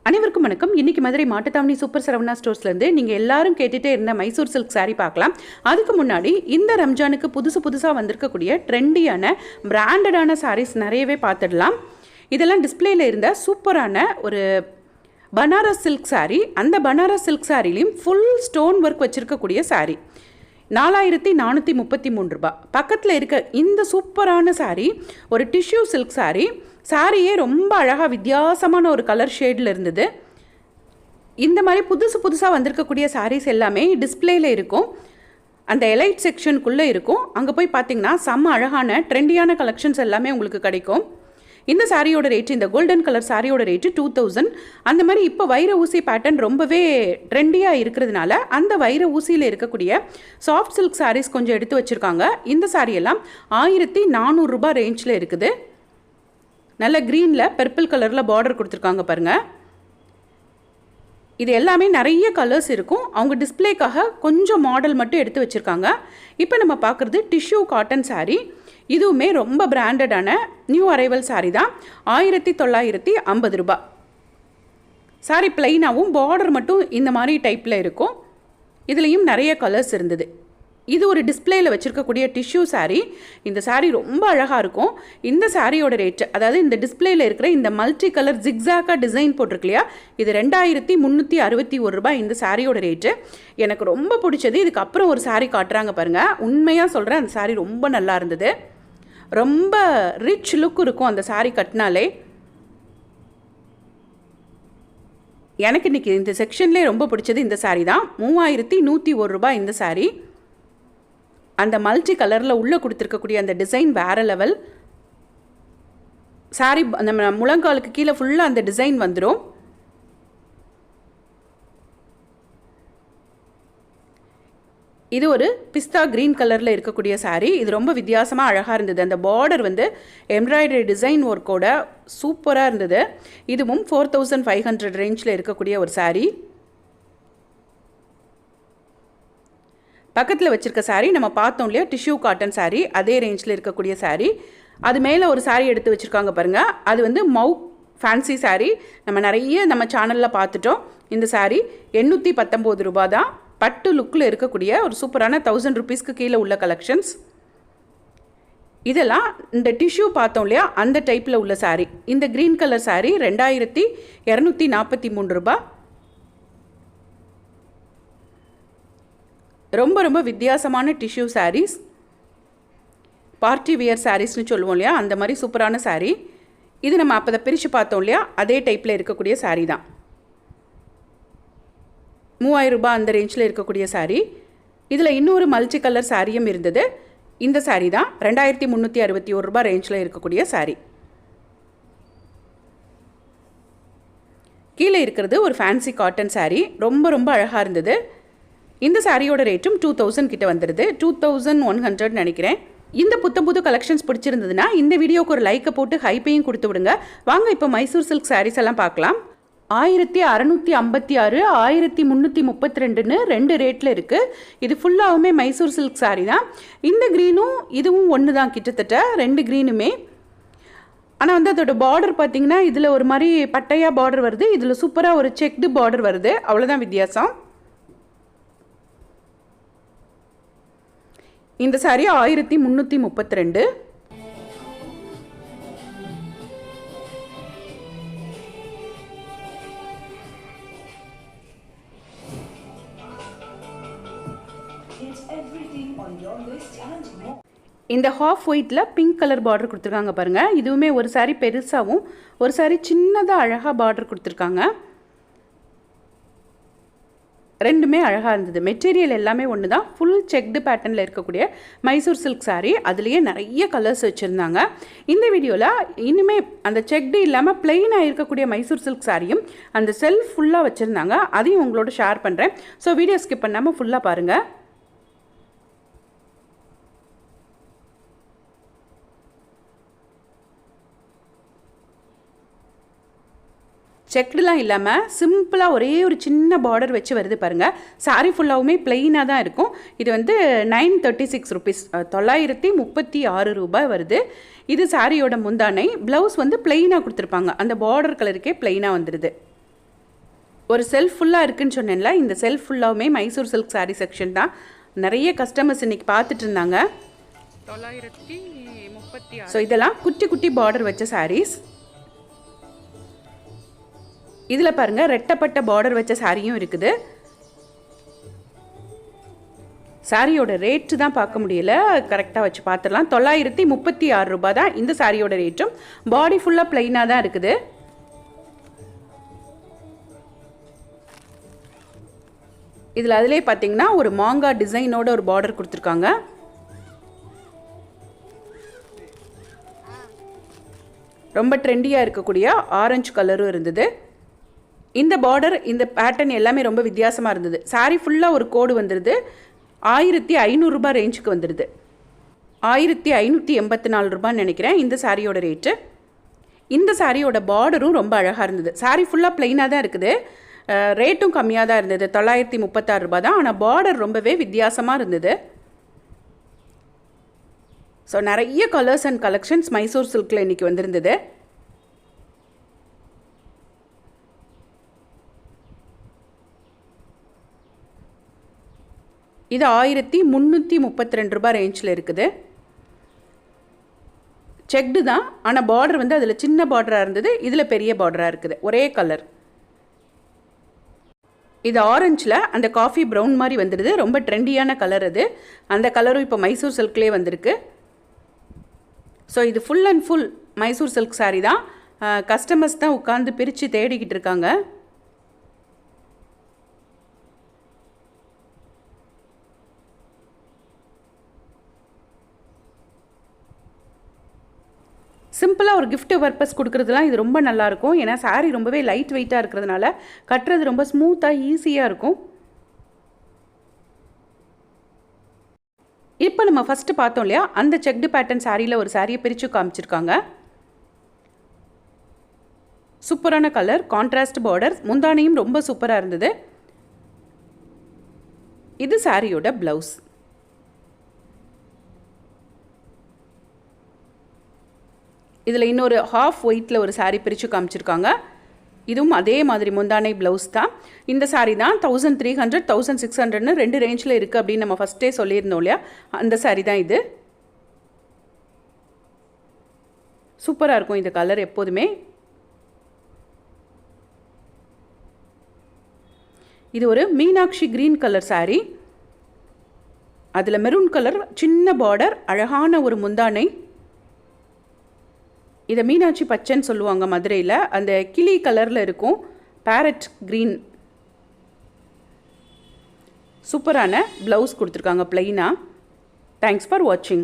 அனைவருக்கும் வணக்கம். இன்னைக்கு மதுரை மாட்டுத்தாவணி சூப்பர் சரவணா ஸ்டோர்ஸ்லேருந்து நீங்கள் எல்லாரும் கேட்டுகிட்டே இருந்த மைசூர் சில்க் சாரீ பார்க்கலாம். அதுக்கு முன்னாடி இந்த ரம்ஜானுக்கு புதுசாக வந்திருக்கக்கூடிய ட்ரெண்டியான பிராண்டடான சாரீஸ் நிறையவே பார்த்துடலாம். இதெல்லாம் டிஸ்பிளேயில் இருந்த சூப்பரான ஒரு பனாரஸ் சில்க் சாரீ. அந்த பனாரஸ் சில்க் சாரீலையும் ஃபுல் ஸ்டோன் ஒர்க் வச்சுருக்கக்கூடிய சாரீ 4433 ரூபாய். பக்கத்தில் இருக்க இந்த சூப்பரான சாரீ ஒரு டிஷ்யூ சில்க் சாரீ. சாரியே ரொம்ப அழகாக வித்தியாசமான ஒரு கலர் ஷேடில் இருந்தது. இந்த மாதிரி புதுசாக வந்திருக்கக்கூடிய சாரீஸ் எல்லாமே டிஸ்பிளேயில் இருக்கும், அந்த எலைட் செக்ஷனுக்குள்ளே இருக்கும். அங்கே போய் பார்த்தீங்கன்னா செம்ம அழகான ட்ரெண்டியான கலெக்ஷன்ஸ் எல்லாமே உங்களுக்கு கிடைக்கும். இந்த சாரியோட ரேட்டு, இந்த கோல்டன் கலர் சாரியோட ரேட்டு 2000. அந்த மாதிரி இப்போ வைர ஊசி பேட்டர்ன் ரொம்பவே ட்ரெண்டியாக இருக்கிறதுனால அந்த வைர ஊசியில் இருக்கக்கூடிய சாஃப்ட் சில்க் சாரீஸ் கொஞ்சம் எடுத்து வச்சுருக்காங்க. இந்த சாரியெல்லாம் 1400 ரூபாய் ரேஞ்சில் இருக்குது. நல்ல க்ரீனில் பர்பிள் கலரில் பார்டர் கொடுத்துருக்காங்க பாருங்கள். இது எல்லாமே நிறைய கலர்ஸ் இருக்கும். அவங்க டிஸ்பிளேக்காக கொஞ்சம் மாடல் மட்டும் எடுத்து வச்சுருக்காங்க. இப்போ நம்ம பார்க்குறது டிஷ்யூ காட்டன் சாரீ. இதுவுமே ரொம்ப பிராண்டடான நியூ அரைவல் சாரீ தான். 1950 ரூபாய். சாரீ பிளைனாகவும் பார்டர் மட்டும் இந்த மாதிரி டைப்பில் இருக்கும். இதுலேயும் நிறைய கலர்ஸ் இருந்தது. இது ஒரு டிஸ்பிளேயில் வச்சுருக்கக்கூடிய டிஷ்யூ சாரீ. இந்த சாரீ ரொம்ப அழகாக இருக்கும். இந்த சாரியோட ரேட்டு, அதாவது இந்த டிஸ்பிளேயில் இருக்கிற இந்த மல்டி கலர் ஜிக்ஸாக்காக டிசைன் போட்டிருக்கு இல்லையா, இது 2361 ரூபாய் இந்த சாரியோட ரேட்டு. எனக்கு ரொம்ப பிடிச்சது. இதுக்கப்புறம் ஒரு சாரீ காட்டுறாங்க பாருங்கள். உண்மையாக சொல்கிறேன், அந்த சாரீ ரொம்ப நல்லா இருந்தது. ரொம்ப ரிச் லுக் இருக்கும் அந்த சாரீ கட்டினாலே. எனக்கு இன்றைக்கி இந்த செக்ஷன்லேயே ரொம்ப பிடிச்சது இந்த சாரீ தான். 3101 ரூபாய் இந்த சாரீ. அந்த மல்டி கலரில் உள்ளே கொடுத்துருக்கக்கூடிய அந்த டிசைன் வேறு லெவல். சாரீ நம்ம முழங்காலுக்கு கீழே ஃபுல்லாக அந்த டிசைன் வந்துடும். இது ஒரு பிஸ்தா க்ரீன் கலரில் இருக்கக்கூடிய சாரீ. இது ரொம்ப வித்தியாசமாக அழகாக இருந்தது. அந்த பார்டர் வந்து எம்ப்ராய்டரி டிசைன் ஒர்க்கோட சூப்பராக இருந்தது. இதுவும் 4500 ரேஞ்சில் இருக்கக்கூடிய ஒரு சாரீ. பக்கத்தில் வச்சுருக்க சாரீ நம்ம பார்த்தோம் இல்லையா, டிஷ்யூ காட்டன் சாரீ, அதே ரேஞ்சில் இருக்கக்கூடிய சாரீ. அது மேலே ஒரு சாரீ எடுத்து வச்சுருக்காங்க பாருங்கள். அது வந்து மவு ஃபேன்சி சாரீ. நம்ம சேனலில் பார்த்துட்டோம். இந்த சாரீ 819 ரூபா தான். பட்டு லுக்கில் இருக்கக்கூடிய ஒரு சூப்பரான 1000 ருபீஸ்க்கு கீழே உள்ள கலெக்ஷன்ஸ். இதெல்லாம் இந்த டிஷ்யூ பார்த்தோம் இல்லையா, அந்த டைப்பில் உள்ள சாரீ. இந்த க்ரீன் கலர் சாரீ 2243 ரூபா. ரொம்ப வித்தியாசமான டிஷ்யூ சாரீஸ். பார்ட்டி வியர் சாரீஸ்னு சொல்லுவோம் இல்லையா, அந்த மாதிரி சூப்பரான சாரீ. இது நம்ம அப்போ தான் பிரித்து பார்த்தோம் இல்லையா, அதே டைப்பில் இருக்கக்கூடிய சாரீ தான். 3000 ரூபாய் அந்த ரேஞ்சில் இருக்கக்கூடிய சாரீ. இதில் இன்னொரு மல்டி கலர் சாரியும் இருந்தது. இந்த சாரீ தான் 2361 ரூபாய் ரேஞ்சில் இருக்கக்கூடிய சாரீ. கீழே இருக்கிறது ஒரு ஃபேன்சி காட்டன் சாரீ. ரொம்ப அழகாக இருந்தது. இந்த சாரியோட ரேட்டும் 2000 கிட்ட வந்துடுது. 2100 நினைக்கிறேன். இந்த புது கலெக்ஷன்ஸ் பிடிச்சிருந்ததுன்னா இந்த வீடியோக்கு ஒரு லைக்கை போட்டு ஹைப்பையும் கொடுத்து விடுங்க. வாங்க இப்போ மைசூர் சில்க் சாரீஸ் எல்லாம் பார்க்கலாம். 1656, 1332ன்னு 2 ரேட்டில் இருக்குது. இது ஃபுல்லாகவுமே மைசூர் சில்க் சாரீ தான். இந்த க்ரீனும் இதுவும் ஒன்று தான், கிட்டத்தட்ட 2 க்ரீனுமே. ஆனால் வந்து அதோட பார்டர் பார்த்திங்கன்னா இதில் ஒரு மாதிரி பட்டையாக பார்டர் வருது, இதில் சூப்பராக ஒரு செக்டு பார்டர் வருது. அவ்வளோதான் வித்தியாசம். இந்த சாரீ 1332. இந்த ஹாஃப் ஒயிட்டில் பிங்க் கலர் பார்டர் கொடுத்துருக்காங்க பாருங்கள். இதுவுமே ஒரு சாரீ பெருசாகவும் ஒரு சாரீ சின்னதாக அழகாக பார்டர் கொடுத்துருக்காங்க. ரெண்டுமே அழகாக இருந்தது. மெட்டீரியல் எல்லாமே ஒன்று தான். ஃபுல் செக்டு பேட்டர்னில் இருக்கக்கூடிய மைசூர் சில்க் சாரீ. அதுலேயே நிறைய கலர்ஸ் வச்சுருந்தாங்க. இந்த வீடியோவில் இனிமே அந்த செக்டு இல்லாமல் பிளெயினாக இருக்கக்கூடிய மைசூர் சில்க் சாரியும் அந்த செல்ஃப் ஃபுல்லாக வச்சுருந்தாங்க. அதையும் உங்களோட ஷேர் பண்ணுறேன். ஸோ வீடியோ ஸ்கிப் பண்ணாமல் ஃபுல்லாக பாருங்கள். செக்டுலாம் இல்லாமல் சிம்பிளாக ஒரே ஒரு சின்ன பார்டர் வச்சு வருது பாருங்கள். சாரீ ஃபுல்லாகவுமே பிளெயினாக தான் இருக்கும். இது வந்து 936 ருபீஸ், 936 ரூபாய் வருது. இது சாரியோட முந்தானை. ப்ளவுஸ் வந்து பிளெயினாக கொடுத்துருப்பாங்க. அந்த பார்டர் கலருக்கே பிளெயினாக வந்துடுது. ஒரு செல்ஃப் ஃபுல்லாக இருக்குன்னு சொன்னேன்ல, இந்த செல்ஃப் ஃபுல்லாகவுமே மைசூர் சில்க் சாரீ செக்ஷன் தான். நிறைய கஸ்டமர்ஸ் இன்றைக்கி பார்த்துட்டு இருந்தாங்க. 936. ஸோ இதெல்லாம் குட்டி குட்டி பார்டர் வச்ச சாரீஸ். இதில் பாருங்கள், ரெட்டப்பட்ட பார்டர் வச்ச சாரியும் இருக்குது. சாரியோட ரேட்டு தான் பார்க்க முடியல, கரெக்டாக வச்சு பார்த்துடலாம். 936 ரூபாய் தான் இந்த சாரியோட ரேட்டும். பாடி ஃபுல்லாக ப்ளைனாக தான் இருக்குது. இதில் அதிலே பார்த்தீங்கன்னா ஒரு மாங்காய் டிசைனோட ஒரு பார்டர் கொடுத்துருக்காங்க. ரொம்ப ட்ரெண்டியாக இருக்கக்கூடிய ஆரஞ்சு கலரும் இருந்தது. இந்த பார்டர், இந்த பேட்டர்ன் எல்லாமே ரொம்ப வித்தியாசமாக இருந்தது. சாரீ ஃபுல்லாக ஒரு கோடு வந்துடுது. 1500 ரூபாய் ரேஞ்சுக்கு வந்துடுது. 1584 ரூபான்னு நினைக்கிறேன் இந்த சாரியோட ரேட்டு. இந்த சாரியோட பார்டரும் ரொம்ப அழகாக இருந்தது. சாரீ ஃபுல்லாக ப்ளைனாக தான் இருக்குது. ரேட்டும் கம்மியாக தான் இருந்தது. 936 ரூபாய் தான். ஆனால் பார்டர் ரொம்பவே வித்தியாசமாக இருந்தது. ஸோ நிறைய கலர்ஸ் அண்ட் கலெக்ஷன்ஸ் மைசூர் சில்கில் இன்றைக்கி வந்திருந்தது. இது 1332 ரூபாய் ரேஞ்சில் இருக்குது. செக்டு தான், ஆனால் பார்டர் வந்து அதில் சின்ன பார்டராக இருந்தது, இதில் பெரிய பார்டராக இருக்குது. ஒரே கலர். இது ஆரஞ்சில் அந்த காஃபி ப்ரௌன் மாதிரி வந்துடுது. ரொம்ப ட்ரெண்டியான கலர் அது. அந்த கலரும் இப்போ மைசூர் சில்க்லேயே வந்திருக்கு. ஸோ இது full and full Mysore silk sari தான். கஸ்டமர்ஸ் தான் உட்காந்து பிரித்து தேடிக்கிட்டு இருக்காங்க. சிம்பிளாக ஒரு கிஃப்ட் பர்பஸ் கொடுக்குறதுலாம் இது ரொம்ப நல்லாயிருக்கும். ஏன்னா சாரீ ரொம்பவே லைட் வெயிட்டாக இருக்கிறதுனால கட்டுறது ரொம்ப ஸ்மூத்தாக ஈஸியாக இருக்கும். இப்போ நம்ம ஃபஸ்ட்டு பார்த்தோம் இல்லையா, அந்த செக்டு பேட்டர்ன் சாரியில் ஒரு சாரியை பிரித்து காமிச்சிருக்காங்க. சூப்பரான கலர், கான்ட்ராஸ்ட் பார்டர், முந்தானையும் ரொம்ப சூப்பராக இருந்தது. இது சாரியோட ப்ளவுஸ். இதில் இன்னொரு ஹாஃப் ஒயிட்டில் ஒரு சாரீ பிரித்து காமிச்சிருக்காங்க. இதுவும் அதே மாதிரி முந்தானை ப்ளவுஸ் தான். இந்த சாரீ தான் 1300 1600ன்னு 2 ரேஞ்சில் இருக்குது அப்படின்னு நம்ம ஃபஸ்ட்டே சொல்லியிருந்தோம் இல்லையா, அந்த சாரீ தான் இது. சூப்பராக இருக்கும் இந்த கலர் எப்போதுமே. இது ஒரு மீனாட்சி க்ரீன் கலர் சாரீ. அதில் மெரூன் கலர் சின்ன பார்டர், அழகான ஒரு முந்தானை. இதை மீனாட்சி பச்சைன்னு சொல்லுவாங்க மதுரையில். அந்த கிளி கலரில் இருக்கும், பேரட் க்ரீன். சூப்பரான ப்ளவுஸ் கொடுத்துருக்காங்க ப்ளைனாக. தேங்க்ஸ் ஃபார் வாட்சிங்.